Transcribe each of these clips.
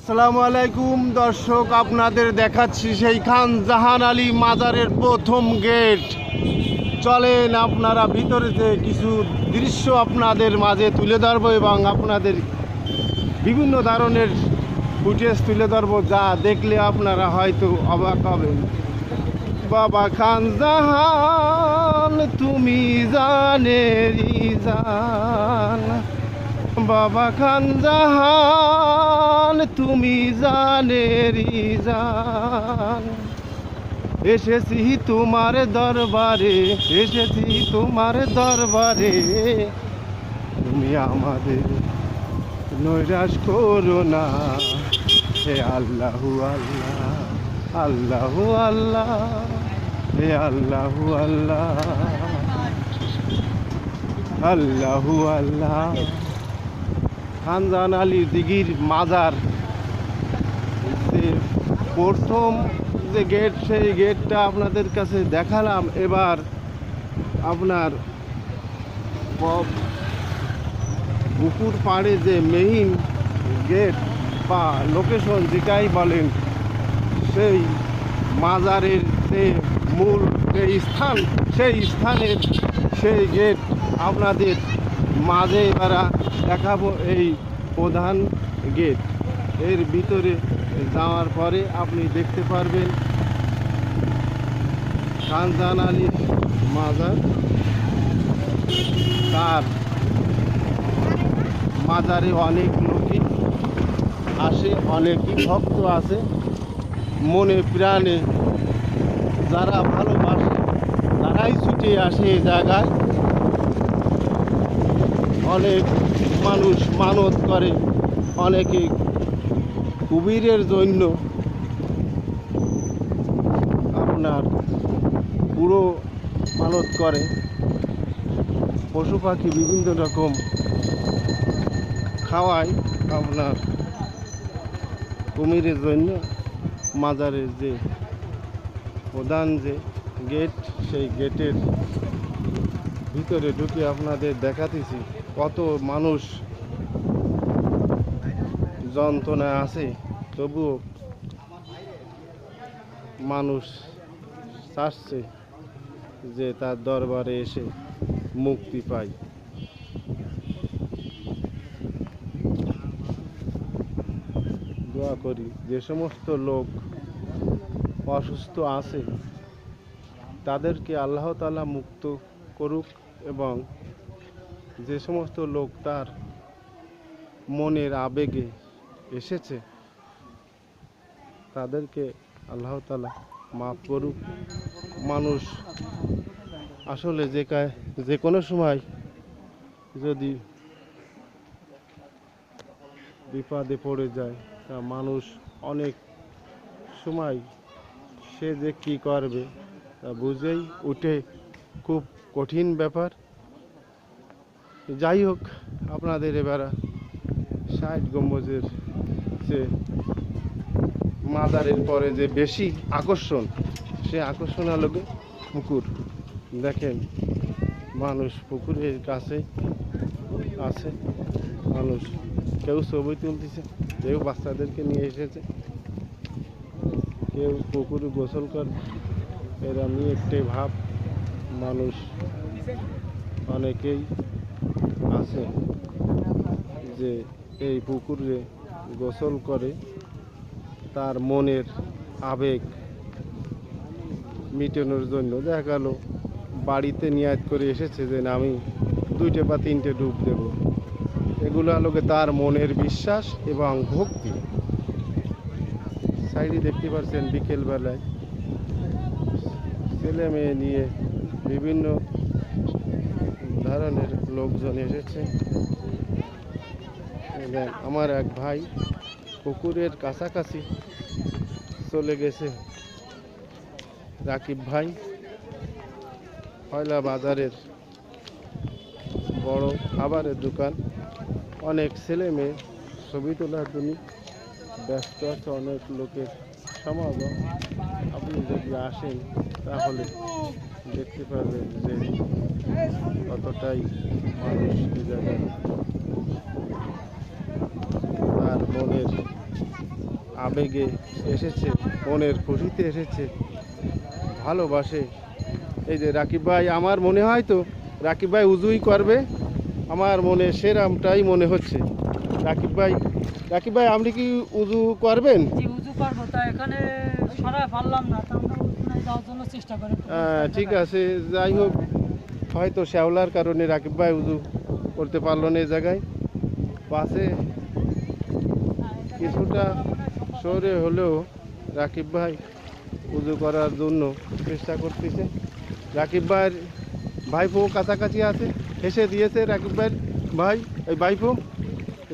আসসালামু আলাইকুম দর্শক, আপনাদের দেখাচ্ছি সেই খান জাহান আলী মাজারের প্রথম গেট। চলেন আপনারা ভিতরে যে কিছু দৃশ্য আপনাদের মাঝে তুলে ধরবো এবং আপনাদের বিভিন্ন ধরনের ফুটেজ তুলে ধরবো, যা দেখলে আপনারা হয়তো অবাক হবেন। বাবা খান জাহান তুমি জানেরি জান, বাবা খান জাহান তুমি জানেরি জান, এসেছি তোমার দরবারে, এসেছি তোমার দরবারে, তুমি আমাদের নৈরাশ করো না। হে আল্লাহু আল্লাহ, আল্লাহু আল্লাহ, হে আল্লাহু আল্লাহ, আল্লাহু আল্লাহ। খান জাহান আলী দিঘির মাজার যে প্রথম যে গেট, সেই গেটটা আপনাদের কাছে দেখালাম। এবার আপনার পুকুর পাড়ে যে মেইন গেট বা লোকেশন যেটাই বলেন, সেই মাজারের যে মূল যে স্থান, সেই স্থানের সেই গেট আপনাদের মাঝে এবার দেখাবো। এই প্রধান গেট, এর ভিতরে যাওয়ার পরে আপনি দেখতে পারবেন খান জাহান আলী মাজার। তার মাজারে অনেক লোকই আসে, অনেকই ভক্ত আছে, মনে প্রাণে যারা ভালোবাসে তারাই ছুটে আসে এই জায়গায়। অনেক মানুষ মানত করে, অনেকে কুবিরের জন্য আপনার পুরো মানত করে, পশু পাখি বিভিন্ন রকম খাওয়ায় আপনার কুমিরের জন্য। মাজারের যে প্রধান যে গেট, সেই গেটের ভিতরে ঢুকে আপনাদের দেখাতেছি কত মানুষ যন্ত্রণায় আছে, তবুও মানুষ চাচ্ছে যে তার দরবারে এসে মুক্তি পায়। দোয়া করি যে সমস্ত লোক অসুস্থ আছে তাদেরকে আল্লাহ তাআলা মুক্ত করুক, এবং যে সমস্ত লোক তার মনের আবেগে এসেছে তাদেরকে আল্লাহ তাআলা মাফ করুক। মানুষ আসলে যে কোনো সময় যদি বিপদে পড়ে যায়, তা মানুষ অনেক সময় সে যে কী করবে তা বুঝেই উঠে, খুব কঠিন ব্যাপার। যাই হোক, আপনাদের এবার 60 গম্বুজের যে মাজারের পরে যে বেশি আকর্ষণ, সে আকর্ষণ হলো পুকুর। দেখেন মানুষ পুকুরের কাছে আছে, মানুষ কেউ ছবি তুলতেছে, কেউ বাচ্চাদেরকে নিয়ে এসেছে, কেউ পুকুরে গোসল করে। এরা নিয়ে একটাই ভাব, মানুষ অনেকেই আছে যে এই পুকুরে গোসল করে তার মনের আবেগ মিটানোর জন্য। দেখা গেল বাড়িতে নিয়াত করে এসেছে যে আমি 2 বা 3টে ডুব দেব। এগুলো হলো তার মনের বিশ্বাস এবং ভক্তি। সাইডে দেখতে পাচ্ছেন বিকেলবেলায় ছেলে মেয়ে নিয়ে বিভিন্ন ধরনের লোকজন এসেছে। আমার এক ভাই পুকুরের কাছাকাছি চলে গেছে, রাকিব ভাই, পয়লা বাজারের বড় খাবারের দোকান। অনেক ছেলে মেয়ে ছবি তোলার জন্য ব্যস্ত আছে, অনেক লোকের সমাগম। আপনি যদি আসেন তাহলে দেখতে পারবেন যে কতটাই মানুষ এই জায়গায় তার মনের আবেগে এসেছে, মনের খুশিতে এসেছে, ভালোবাসে। এই যে রাকিব ভাই, আমার মনে হয় তো রাকিব ভাই উজুই করবে, আমার মনে সেরামটাই মনে হচ্ছে। রাকিব ভাই, রাকিব ভাই আপনি কি উজু করবেন? জি উজু করবো, তা এখানে সরাই পারলাম না, তা আমরা উজুনায় যাওয়ার জন্য চেষ্টা করি। ঠিক আছে, যাই হোক, হয়তো শ্যাওলার কারণে রাকিব ভাই উজু করতে পারলো না এই জায়গায়। পাশে কিছুটা সরে হলেও রাকিব ভাই উজু করার জন্য চেষ্টা করতেছে। রাকিব ভাইয়ের ভাইপো কাছাকাছি আছে, এসে দিয়েছে রাকিব ভাইয়ের ভাই, এই ভাইপো।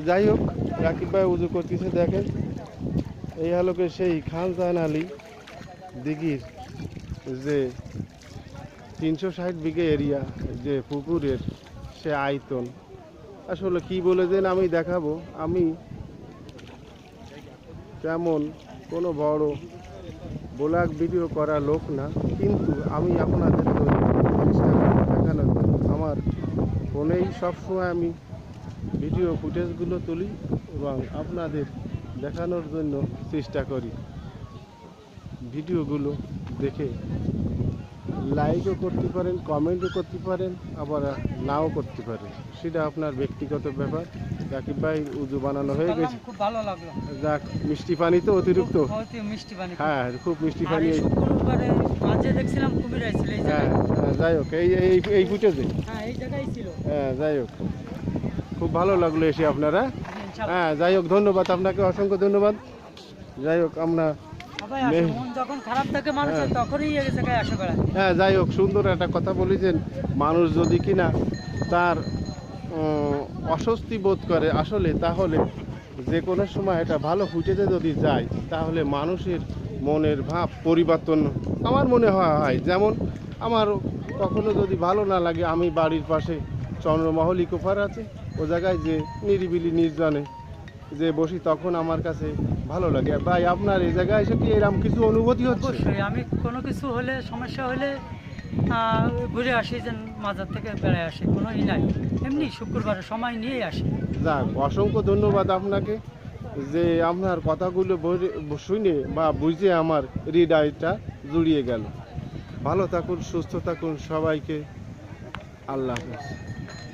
যাই হোক, রাকিব ভাই উজু করতেছে, দেখেন এই আলোকে সেই খানজাহান আলী দিঘির যে 360 বিঘে এরিয়া, যে পুকুরের সে আয়তন, আসলে কি বলেছেন আমি দেখাবো। আমি তেমন কোনো বড় ব্লগ ভিডিও করা লোক না, কিন্তু আমি আপনাদের চেষ্টা করি দেখানোর জন্য। আমার ফোনেই সবসময় আমি ভিডিও ফুটেজগুলো তুলি এবং আপনাদের দেখানোর জন্য চেষ্টা করি। ভিডিওগুলো দেখে লাইকও করতে পারেন, কমেন্টও করতে পারেন, আবার নাও করতে পারেন, সেটা আপনার ব্যক্তিগত ব্যাপার। রাকিব ভাই উজু বানানো হয়ে গেছে, খুব ভালো লাগলো। যাক, মিষ্টি পানি তো অতিরিক্ত, মিষ্টি পানি, হ্যাঁ খুব মিষ্টি পানি। শুক্রবারে মাঝে দেখছিলাম খুবই রাইছিল এই হ্যাঁ জায়গায়। যাই হোক, এই ফুটেজে, হ্যাঁ এই জায়গায় ছিল। হ্যাঁ যাই হোক, খুব ভালো লাগলো এসে আপনারা। ইনশাআল্লাহ। হ্যাঁ যাই হোক, ধন্যবাদ আপনাকে, অসংখ্য ধন্যবাদ। যাই হোক, আমরা সবাই আসে, মন যখন খারাপ থাকে মানুষের, তখনই এই জায়গায় আসে বেড়ায়। হ্যাঁ যাই হোক, সুন্দর একটা কথা বলেছেন। মানুষ যদি কিনা তার অস্বস্তি বোধ করে আসলে, তাহলে যে কোনো সময় এটা ভালো ফুটেজে যদি যায়, তাহলে মানুষের মনের ভাব পরিবর্তন আমার মনে হয়। যেমন আমার কখনো যদি ভালো না লাগে, আমি বাড়ির পাশে চন্দ্রমহল ইকো পার্ক আছে, ও জায়গায় যে নিরিবিলি নির্জনে যে বসি, তখন আমার কাছে ভালো লাগে। ভাই, আপনার এই জায়গায় এসে কি এরকম কিছু অনুভূতি হচ্ছে? অবশ্যই, আমি কোনো কিছু হলে, সমস্যা হলে ঘুরে আসি, যেন মাজার থেকে বেড়ায় আসি, কোনো নাই, এমনি শুক্রবারে সময় নিয়েই আসি। যাক, অসংখ্য ধন্যবাদ আপনাকে, যে আপনার কথাগুলো শুনে বা বুঝে আমার হৃদয়টা জুড়িয়ে গেল। ভালো থাকুন, সুস্থ থাকুন, সবাইকে আল্লাহ হাফেজ।